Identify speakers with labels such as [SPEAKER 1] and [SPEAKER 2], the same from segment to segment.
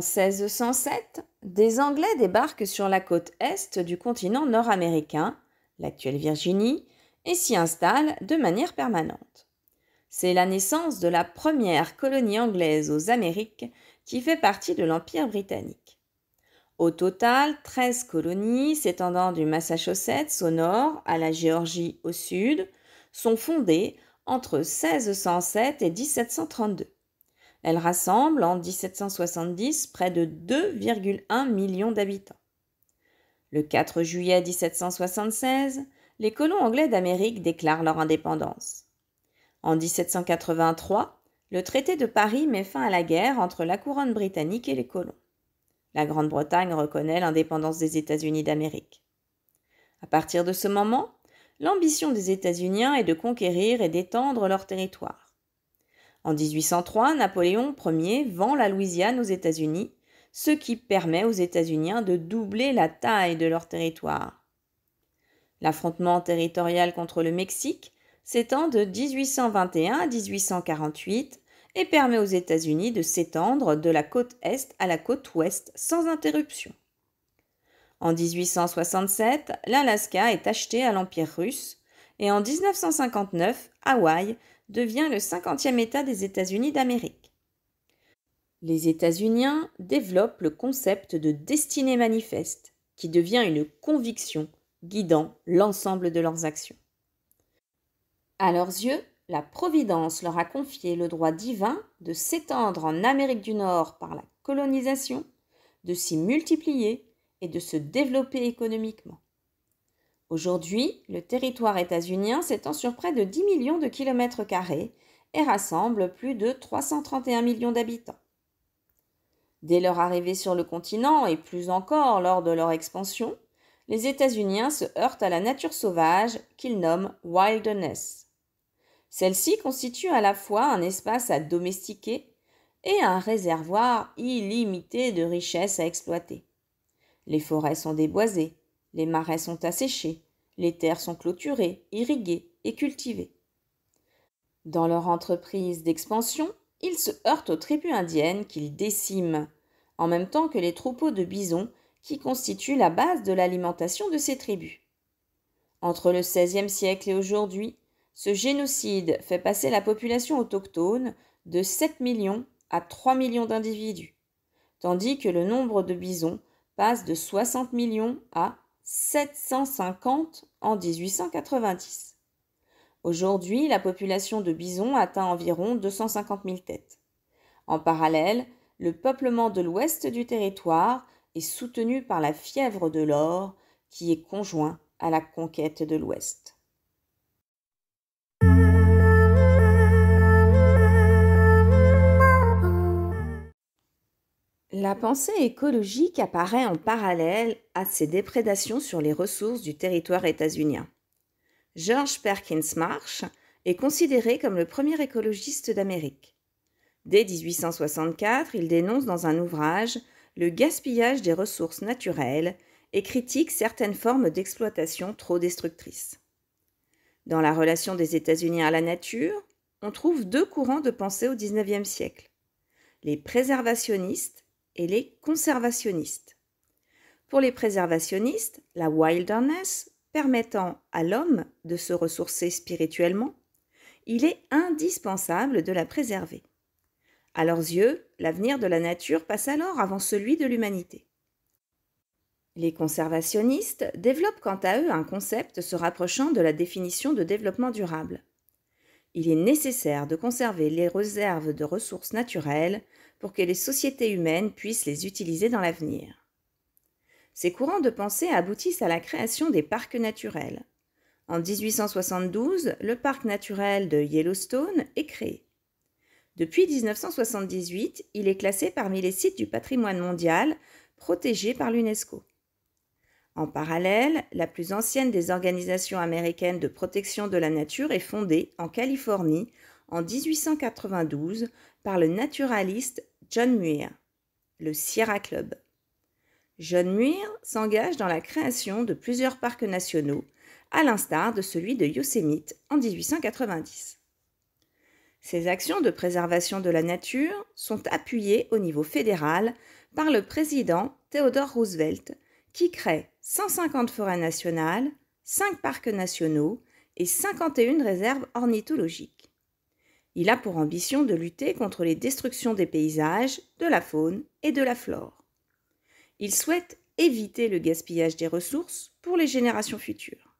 [SPEAKER 1] 1607, des Anglais débarquent sur la côte est du continent nord-américain, l'actuelle Virginie, et s'y installent de manière permanente. C'est la naissance de la première colonie anglaise aux Amériques qui fait partie de l'Empire britannique. Au total, 13 colonies s'étendant du Massachusetts au nord à la Géorgie au sud sont fondées entre 1607 et 1732. Elles rassemblent en 1770 près de 2,1 millions d'habitants. Le 4 juillet 1776, les colons anglais d'Amérique déclarent leur indépendance. En 1783, le traité de Paris met fin à la guerre entre la couronne britannique et les colons. La Grande-Bretagne reconnaît l'indépendance des États-Unis d'Amérique. À partir de ce moment, l'ambition des États-Uniens est de conquérir et d'étendre leur territoire. En 1803, Napoléon Ier vend la Louisiane aux États-Unis, ce qui permet aux États-Uniens de doubler la taille de leur territoire. L'affrontement territorial contre le Mexique s'étend de 1821 à 1848 et permet aux États-Unis de s'étendre de la côte est à la côte ouest sans interruption. En 1867, l'Alaska est acheté à l'Empire russe et en 1959, Hawaï devient le 50e État des États-Unis d'Amérique. Les États-Uniens développent le concept de destinée manifeste, qui devient une conviction guidant l'ensemble de leurs actions. À leurs yeux, la Providence leur a confié le droit divin de s'étendre en Amérique du Nord par la colonisation, de s'y multiplier et de se développer économiquement. Aujourd'hui, le territoire états-unien s'étend sur près de 10 millions de kilomètres carrés et rassemble plus de 331 millions d'habitants. Dès leur arrivée sur le continent et plus encore lors de leur expansion, les États-Uniens se heurtent à la nature sauvage qu'ils nomment « wilderness ». Celle-ci constitue à la fois un espace à domestiquer et un réservoir illimité de richesses à exploiter. Les forêts sont déboisées, les marais sont asséchés, les terres sont clôturées, irriguées et cultivées. Dans leur entreprise d'expansion, ils se heurtent aux tribus indiennes qu'ils déciment, en même temps que les troupeaux de bisons qui constituent la base de l'alimentation de ces tribus. Entre le XVIe siècle et aujourd'hui, ce génocide fait passer la population autochtone de 7 millions à 3 millions d'individus, tandis que le nombre de bisons passe de 60 millions à 750 en 1890. Aujourd'hui, la population de bisons atteint environ 250 000 têtes. En parallèle, le peuplement de l'ouest du territoire est soutenu par la fièvre de l'or qui est conjoint à la conquête de l'ouest. La pensée écologique apparaît en parallèle à ces déprédations sur les ressources du territoire états-unien. George Perkins Marsh est considéré comme le premier écologiste d'Amérique. Dès 1864, il dénonce dans un ouvrage le gaspillage des ressources naturelles et critique certaines formes d'exploitation trop destructrices. Dans la relation des États-Unis à la nature, on trouve deux courants de pensée au XIXe siècle, les préservationnistes et les conservationnistes. Pour les préservationnistes, la wilderness, permettant à l'homme de se ressourcer spirituellement, il est indispensable de la préserver. À leurs yeux, l'avenir de la nature passe alors avant celui de l'humanité. Les conservationnistes développent quant à eux un concept se rapprochant de la définition de développement durable. Il est nécessaire de conserver les réserves de ressources naturelles pour que les sociétés humaines puissent les utiliser dans l'avenir. Ces courants de pensée aboutissent à la création des parcs naturels. En 1872, le parc naturel de Yellowstone est créé. Depuis 1978, il est classé parmi les sites du patrimoine mondial protégés par l'UNESCO. En parallèle, la plus ancienne des organisations américaines de protection de la nature est fondée en Californie en 1892 par le naturaliste John Muir, le Sierra Club. John Muir s'engage dans la création de plusieurs parcs nationaux, à l'instar de celui de Yosemite en 1890. Ces actions de préservation de la nature sont appuyées au niveau fédéral par le président Theodore Roosevelt, qui crée 150 forêts nationales, 5 parcs nationaux et 51 réserves ornithologiques. Il a pour ambition de lutter contre les destructions des paysages, de la faune et de la flore. Il souhaite éviter le gaspillage des ressources pour les générations futures.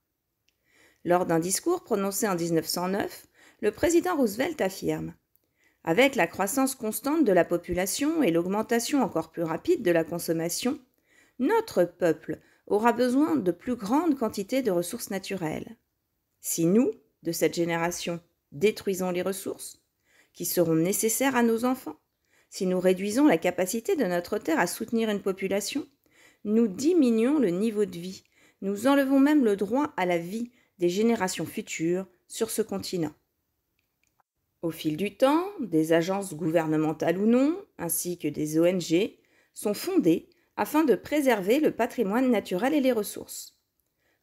[SPEAKER 1] Lors d'un discours prononcé en 1909, le président Roosevelt affirme : « Avec la croissance constante de la population et l'augmentation encore plus rapide de la consommation, notre peuple aura besoin de plus grandes quantités de ressources naturelles. Si nous, de cette génération, détruisons les ressources qui seront nécessaires à nos enfants, si nous réduisons la capacité de notre terre à soutenir une population, nous diminuons le niveau de vie, nous enlevons même le droit à la vie des générations futures sur ce continent. » Au fil du temps, des agences gouvernementales ou non, ainsi que des ONG, sont fondées afin de préserver le patrimoine naturel et les ressources.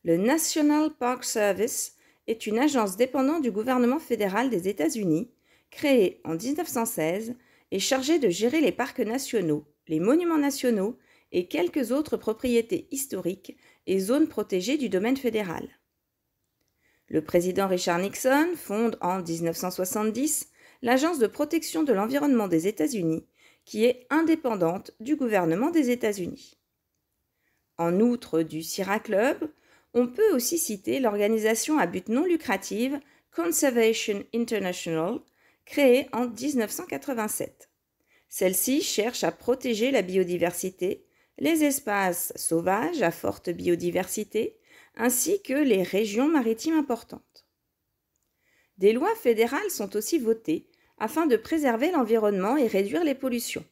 [SPEAKER 1] Le National Park Service est une agence dépendante du gouvernement fédéral des États-Unis, créée en 1916 et chargée de gérer les parcs nationaux, les monuments nationaux et quelques autres propriétés historiques et zones protégées du domaine fédéral. Le président Richard Nixon fonde en 1970 l'Agence de protection de l'environnement des États-Unis, qui est indépendante du gouvernement des États-Unis. En outre du Sierra Club, on peut aussi citer l'organisation à but non lucratif Conservation International, créée en 1987. Celle-ci cherche à protéger la biodiversité, les espaces sauvages à forte biodiversité, ainsi que les régions maritimes importantes. Des lois fédérales sont aussi votées afin de préserver l'environnement et réduire les pollutions.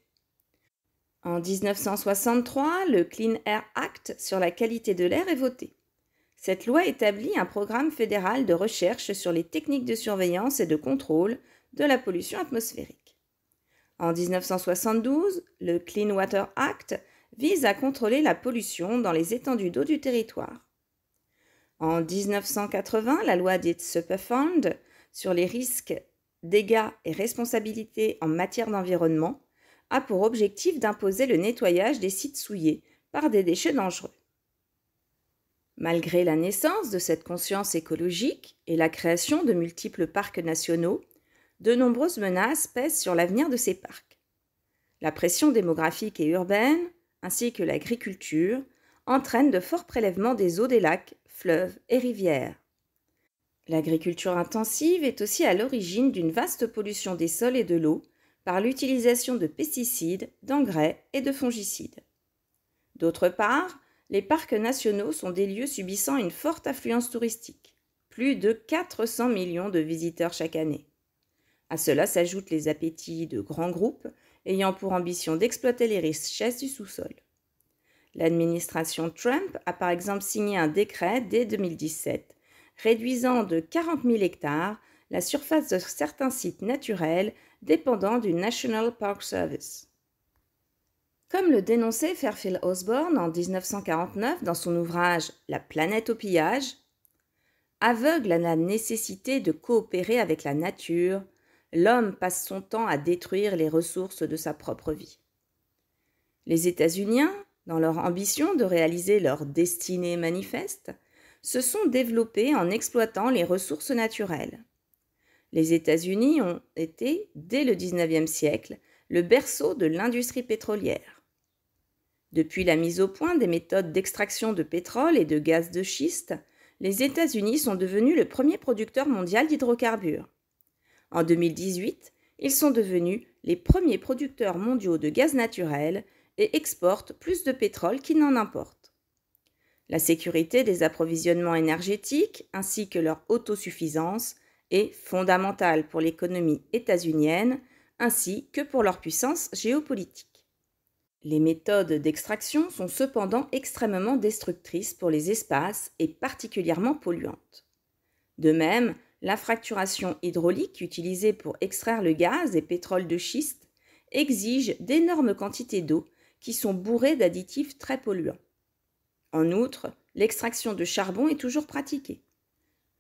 [SPEAKER 1] En 1963, le Clean Air Act sur la qualité de l'air est voté. Cette loi établit un programme fédéral de recherche sur les techniques de surveillance et de contrôle de la pollution atmosphérique. En 1972, le Clean Water Act vise à contrôler la pollution dans les étendues d'eau du territoire. En 1980, la loi dite Superfund sur les risques, dégâts et responsabilités en matière d'environnement a pour objectif d'imposer le nettoyage des sites souillés par des déchets dangereux. Malgré la naissance de cette conscience écologique et la création de multiples parcs nationaux, de nombreuses menaces pèsent sur l'avenir de ces parcs. La pression démographique et urbaine, ainsi que l'agriculture, entraînent de forts prélèvements des eaux des lacs, fleuves et rivières. L'agriculture intensive est aussi à l'origine d'une vaste pollution des sols et de l'eau par l'utilisation de pesticides, d'engrais et de fongicides. D'autre part, les parcs nationaux sont des lieux subissant une forte affluence touristique, plus de 400 millions de visiteurs chaque année. À cela s'ajoutent les appétits de grands groupes ayant pour ambition d'exploiter les richesses du sous-sol. L'administration Trump a par exemple signé un décret dès 2017 réduisant de 40 000 hectares la surface de certains sites naturels dépendant du National Park Service. Comme le dénonçait Fairfield Osborn en 1949 dans son ouvrage « La planète au pillage », aveugle à la nécessité de coopérer avec la nature, l'homme passe son temps à détruire les ressources de sa propre vie. Les États-Uniens, dans leur ambition de réaliser leur destinée manifeste, se sont développés en exploitant les ressources naturelles. Les États-Unis ont été, dès le XIXe siècle, le berceau de l'industrie pétrolière. Depuis la mise au point des méthodes d'extraction de pétrole et de gaz de schiste, les États-Unis sont devenus le premier producteur mondial d'hydrocarbures. En 2018, ils sont devenus les premiers producteurs mondiaux de gaz naturel et exportent plus de pétrole qu'ils n'en importent. La sécurité des approvisionnements énergétiques ainsi que leur autosuffisance est fondamentale pour l'économie états-unienne ainsi que pour leur puissance géopolitique. Les méthodes d'extraction sont cependant extrêmement destructrices pour les espaces et particulièrement polluantes. De même, la fracturation hydraulique utilisée pour extraire le gaz et pétrole de schiste exige d'énormes quantités d'eau qui sont bourrées d'additifs très polluants. En outre, l'extraction de charbon est toujours pratiquée.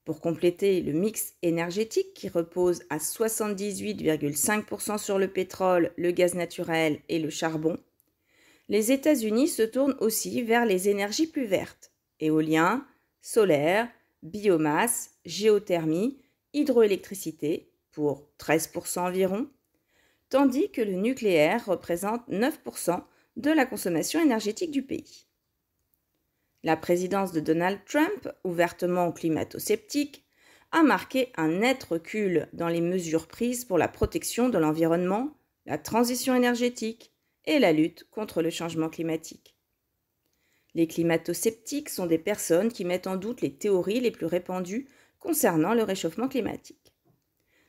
[SPEAKER 1] Pour compléter le mix énergétique qui repose à 78,5% sur le pétrole, le gaz naturel et le charbon, les États-Unis se tournent aussi vers les énergies plus vertes, éolien, solaire, biomasse, géothermie, hydroélectricité, pour 13% environ, tandis que le nucléaire représente 9% de la consommation énergétique du pays. La présidence de Donald Trump, ouvertement climato-sceptique, a marqué un net recul dans les mesures prises pour la protection de l'environnement, la transition énergétique et la lutte contre le changement climatique. Les climato-sceptiques sont des personnes qui mettent en doute les théories les plus répandues concernant le réchauffement climatique.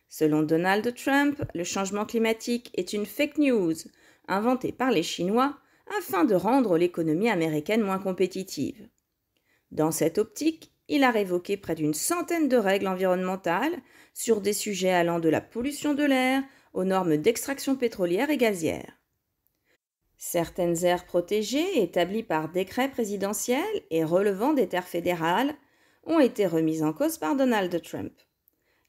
[SPEAKER 1] Selon Donald Trump, le changement climatique est une fake news inventée par les Chinois afin de rendre l'économie américaine moins compétitive. Dans cette optique, il a révoqué près d'une centaine de règles environnementales sur des sujets allant de la pollution de l'air aux normes d'extraction pétrolière et gazière. Certaines aires protégées, établies par décret présidentiel et relevant des terres fédérales, ont été remises en cause par Donald Trump.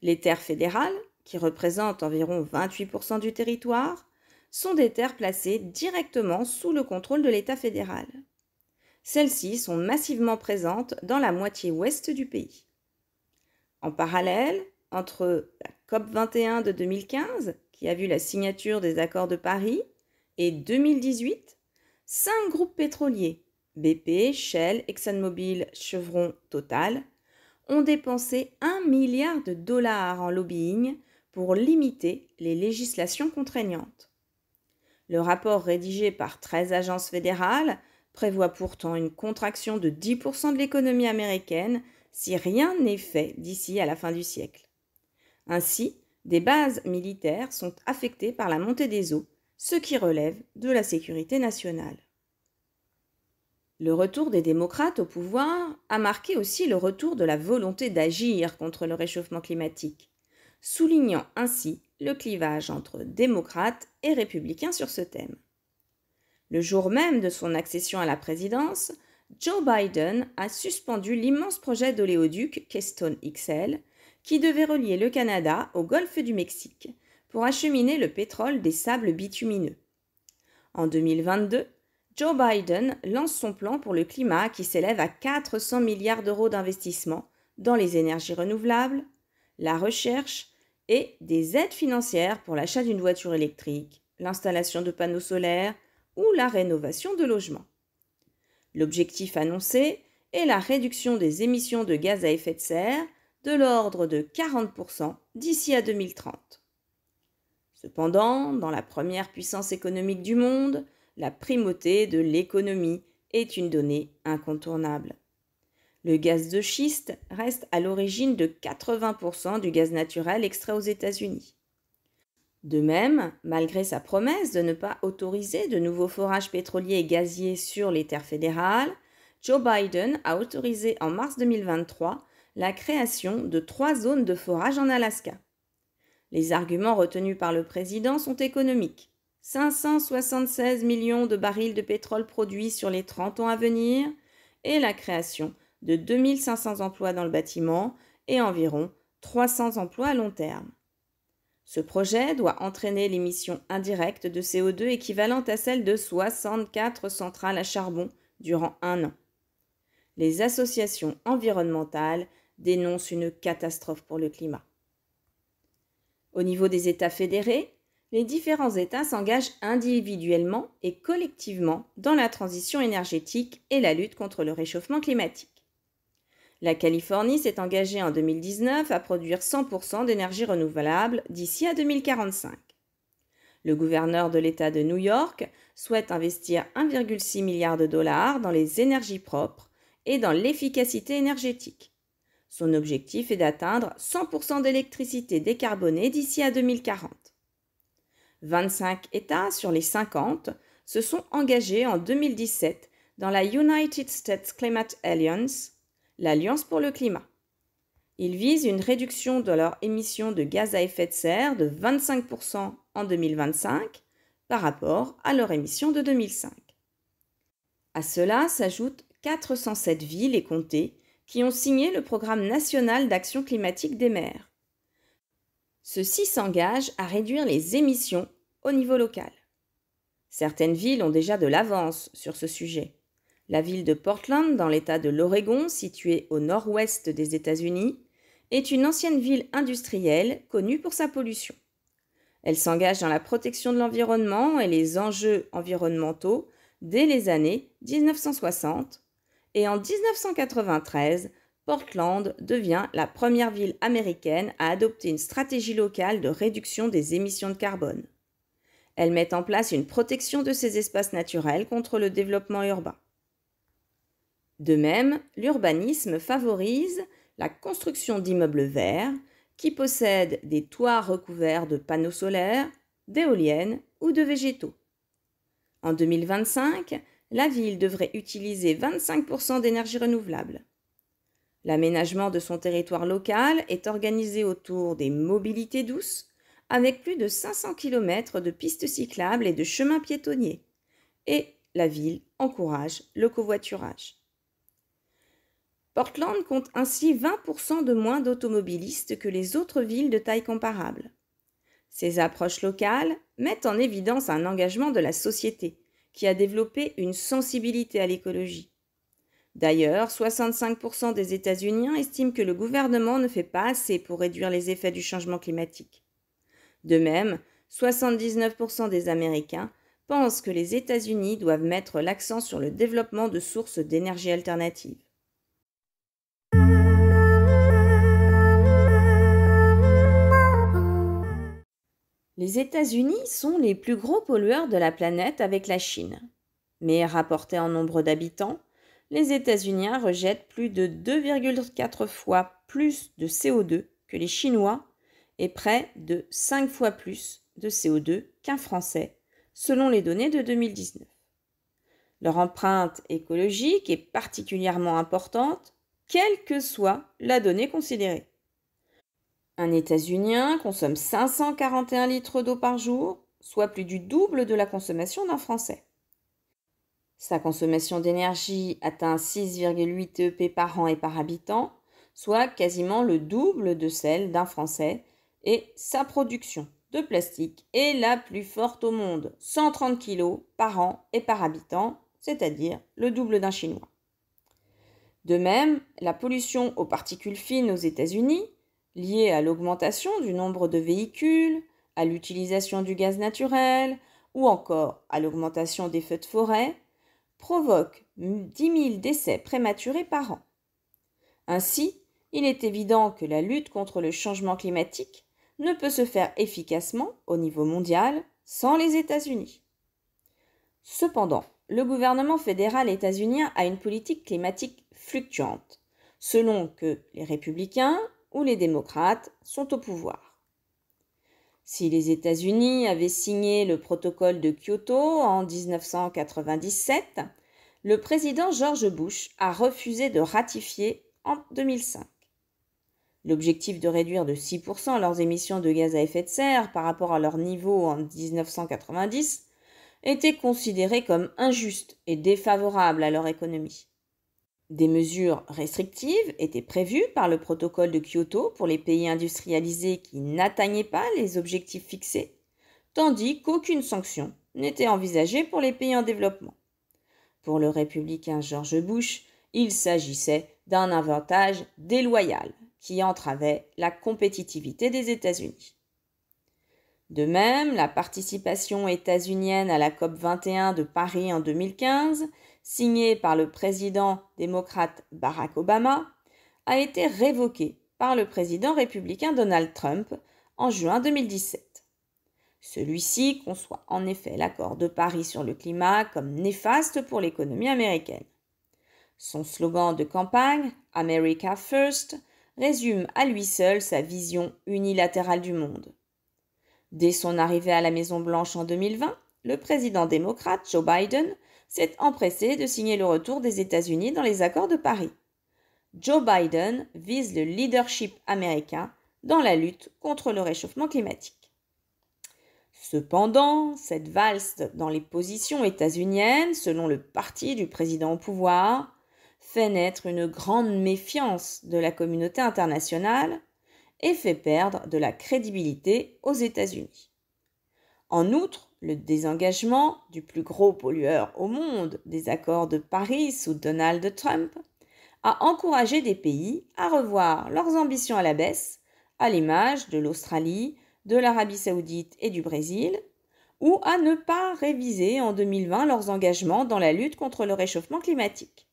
[SPEAKER 1] Les terres fédérales, qui représentent environ 28% du territoire, sont des terres placées directement sous le contrôle de l'État fédéral. Celles-ci sont massivement présentes dans la moitié ouest du pays. En parallèle, entre la COP21 de 2015, qui a vu la signature des accords de Paris, et 2018, 5 groupes pétroliers, BP, Shell, ExxonMobil, Chevron, Total, ont dépensé 1 milliard de dollars en lobbying pour limiter les législations contraignantes. Le rapport rédigé par 13 agences fédérales prévoit pourtant une contraction de 10% de l'économie américaine si rien n'est fait d'ici à la fin du siècle. Ainsi, des bases militaires sont affectées par la montée des eaux, ce qui relève de la sécurité nationale. Le retour des démocrates au pouvoir a marqué aussi le retour de la volonté d'agir contre le réchauffement climatique, soulignant ainsi le clivage entre démocrates et républicains sur ce thème. Le jour même de son accession à la présidence, Joe Biden a suspendu l'immense projet d'oléoduc Keystone XL qui devait relier le Canada au golfe du Mexique pour acheminer le pétrole des sables bitumineux. En 2022, Joe Biden lance son plan pour le climat qui s'élève à 400 milliards d'euros d'investissement dans les énergies renouvelables, la recherche et des aides financières pour l'achat d'une voiture électrique, l'installation de panneaux solaires ou la rénovation de logements. L'objectif annoncé est la réduction des émissions de gaz à effet de serre de l'ordre de 40% d'ici à 2030. Cependant, dans la première puissance économique du monde, la primauté de l'économie est une donnée incontournable. Le gaz de schiste reste à l'origine de 80% du gaz naturel extrait aux États-Unis. De même, malgré sa promesse de ne pas autoriser de nouveaux forages pétroliers et gaziers sur les terres fédérales, Joe Biden a autorisé en mars 2023 la création de 3 zones de forage en Alaska. Les arguments retenus par le président sont économiques. 576 millions de barils de pétrole produits sur les 30 ans à venir et la création de 2500 emplois dans le bâtiment et environ 300 emplois à long terme. Ce projet doit entraîner l'émission indirecte de CO2 équivalente à celle de 64 centrales à charbon durant 1 an. Les associations environnementales dénoncent une catastrophe pour le climat. Au niveau des États fédérés, les différents États s'engagent individuellement et collectivement dans la transition énergétique et la lutte contre le réchauffement climatique. La Californie s'est engagée en 2019 à produire 100% d'énergie renouvelable d'ici à 2045. Le gouverneur de l'État de New York souhaite investir 1,6 milliard de dollars dans les énergies propres et dans l'efficacité énergétique. Son objectif est d'atteindre 100% d'électricité décarbonée d'ici à 2040. 25 États sur les 50 se sont engagés en 2017 dans la United States Climate Alliance, l'Alliance pour le climat. Ils visent une réduction de leurs émissions de gaz à effet de serre de 25% en 2025 par rapport à leur émission de 2005. À cela s'ajoutent 407 villes et comtés qui ont signé le Programme national d'action climatique des maires. Ceux-ci s'engagent à réduire les émissions au niveau local. Certaines villes ont déjà de l'avance sur ce sujet. La ville de Portland, dans l'État de l'Oregon, située au nord-ouest des États-Unis, est une ancienne ville industrielle connue pour sa pollution. Elle s'engage dans la protection de l'environnement et les enjeux environnementaux dès les années 1960 et en 1993, Portland devient la première ville américaine à adopter une stratégie locale de réduction des émissions de carbone. Elle met en place une protection de ces espaces naturels contre le développement urbain. De même, l'urbanisme favorise la construction d'immeubles verts qui possèdent des toits recouverts de panneaux solaires, d'éoliennes ou de végétaux. En 2025, la ville devrait utiliser 25% d'énergie renouvelable. L'aménagement de son territoire local est organisé autour des mobilités douces, avec plus de 500 km de pistes cyclables et de chemins piétonniers. Et la ville encourage le covoiturage. Portland compte ainsi 20% de moins d'automobilistes que les autres villes de taille comparable. Ces approches locales mettent en évidence un engagement de la société qui a développé une sensibilité à l'écologie. D'ailleurs, 65% des États-Unis estiment que le gouvernement ne fait pas assez pour réduire les effets du changement climatique. De même, 79% des Américains pensent que les États-Unis doivent mettre l'accent sur le développement de sources d'énergie alternatives. Les États-Unis sont les plus gros pollueurs de la planète avec la Chine. Mais rapporté en nombre d'habitants, les États-Unis rejettent plus de 2,4 fois plus de CO2 que les Chinois et près de 5 fois plus de CO2 qu'un Français, selon les données de 2019. Leur empreinte écologique est particulièrement importante, quelle que soit la donnée considérée. Un États-Unien consomme 541 litres d'eau par jour, soit plus du double de la consommation d'un Français. Sa consommation d'énergie atteint 6,8 EP par an et par habitant, soit quasiment le double de celle d'un Français, et sa production de plastique est la plus forte au monde, 130 kg par an et par habitant, c'est-à-dire le double d'un Chinois. De même, la pollution aux particules fines aux États-Unis, liée à l'augmentation du nombre de véhicules, à l'utilisation du gaz naturel ou encore à l'augmentation des feux de forêt, provoque 10 000 décès prématurés par an. Ainsi, il est évident que la lutte contre le changement climatique ne peut se faire efficacement au niveau mondial sans les États-Unis. Cependant, le gouvernement fédéral états-unien a une politique climatique fluctuante, selon que les républicains ou les démocrates sont au pouvoir. Si les États-Unis avaient signé le protocole de Kyoto en 1997, le président George Bush a refusé de ratifier en 2005. L'objectif de réduire de 6% leurs émissions de gaz à effet de serre par rapport à leur niveau en 1990 était considéré comme injuste et défavorable à leur économie. Des mesures restrictives étaient prévues par le protocole de Kyoto pour les pays industrialisés qui n'atteignaient pas les objectifs fixés, tandis qu'aucune sanction n'était envisagée pour les pays en développement. Pour le républicain George Bush, il s'agissait d'un avantage déloyal qui entravait la compétitivité des États-Unis. De même, la participation états-unienne à la COP 21 de Paris en 2015, signée par le président démocrate Barack Obama, a été révoquée par le président républicain Donald Trump en juin 2017. Celui-ci conçoit en effet l'accord de Paris sur le climat comme néfaste pour l'économie américaine. Son slogan de campagne, America First, résume à lui seul sa vision unilatérale du monde. Dès son arrivée à la Maison-Blanche en 2020, le président démocrate Joe Biden s'est empressé de signer le retour des États-Unis dans les accords de Paris. Joe Biden vise le leadership américain dans la lutte contre le réchauffement climatique. Cependant, cette valse dans les positions états-uniennes, selon le parti du président au pouvoir, fait naître une grande méfiance de la communauté internationale et fait perdre de la crédibilité aux États-Unis. En outre, le désengagement du plus gros pollueur au monde des accords de Paris sous Donald Trump a encouragé des pays à revoir leurs ambitions à la baisse, à l'image de l'Australie, de l'Arabie saoudite et du Brésil, ou à ne pas réviser en 2020 leurs engagements dans la lutte contre le réchauffement climatique.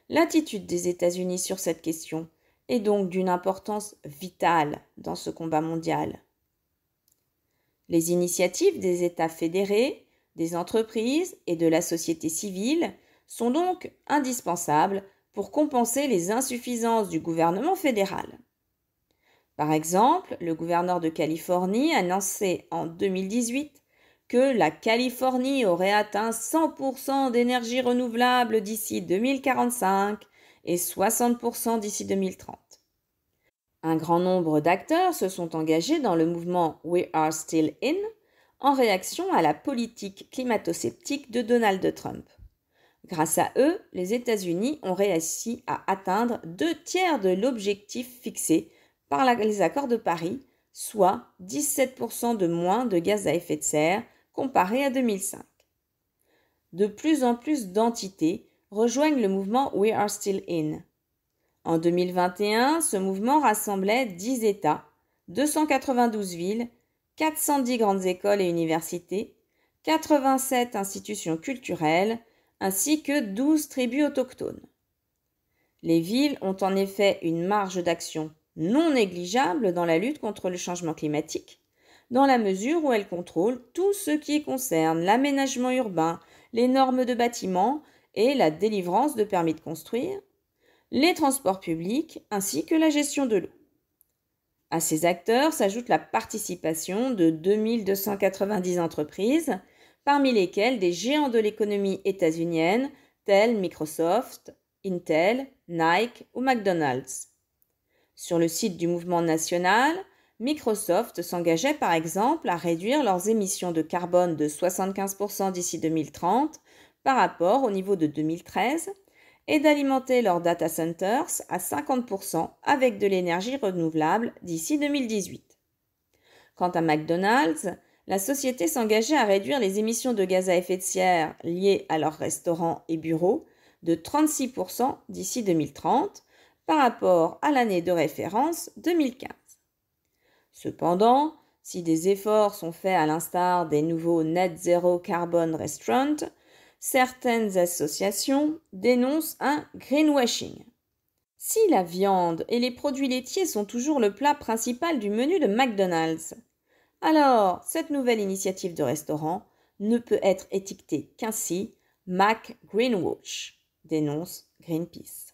[SPEAKER 1] L'attitude des États-Unis sur cette question est donc d'une importance vitale dans ce combat mondial. Les initiatives des États fédérés, des entreprises et de la société civile sont donc indispensables pour compenser les insuffisances du gouvernement fédéral. Par exemple, le gouverneur de Californie a annoncé en 2018 que la Californie aurait atteint 100% d'énergie renouvelable d'ici 2045 et 60% d'ici 2030. Un grand nombre d'acteurs se sont engagés dans le mouvement We Are Still In en réaction à la politique climato-sceptique de Donald Trump. Grâce à eux, les États-Unis ont réussi à atteindre 2/3 de l'objectif fixé par les accords de Paris, soit 17% de moins de gaz à effet de serre comparé à 2005. De plus en plus d'entités rejoignent le mouvement We Are Still In. En 2021, ce mouvement rassemblait 10 États, 292 villes, 410 grandes écoles et universités, 87 institutions culturelles, ainsi que 12 tribus autochtones. Les villes ont en effet une marge d'action non négligeable dans la lutte contre le changement climatique, dans la mesure où elles contrôlent tout ce qui concerne l'aménagement urbain, les normes de bâtiments et la délivrance de permis de construire, les transports publics ainsi que la gestion de l'eau. À ces acteurs s'ajoute la participation de 2290 entreprises, parmi lesquelles des géants de l'économie états-unienne tels Microsoft, Intel, Nike ou McDonald's. Sur le site du mouvement national, Microsoft s'engageait par exemple à réduire leurs émissions de carbone de 75% d'ici 2030 par rapport au niveau de 2013 et d'alimenter leurs data centers à 50% avec de l'énergie renouvelable d'ici 2018. Quant à McDonald's, la société s'engageait à réduire les émissions de gaz à effet de serre liées à leurs restaurants et bureaux de 36% d'ici 2030 par rapport à l'année de référence 2015. Cependant, si des efforts sont faits à l'instar des nouveaux Net Zero Carbon Restaurants, certaines associations dénoncent un greenwashing. Si la viande et les produits laitiers sont toujours le plat principal du menu de McDonald's, alors cette nouvelle initiative de restaurant ne peut être étiquetée qu'ainsi Mac Greenwash, dénonce Greenpeace.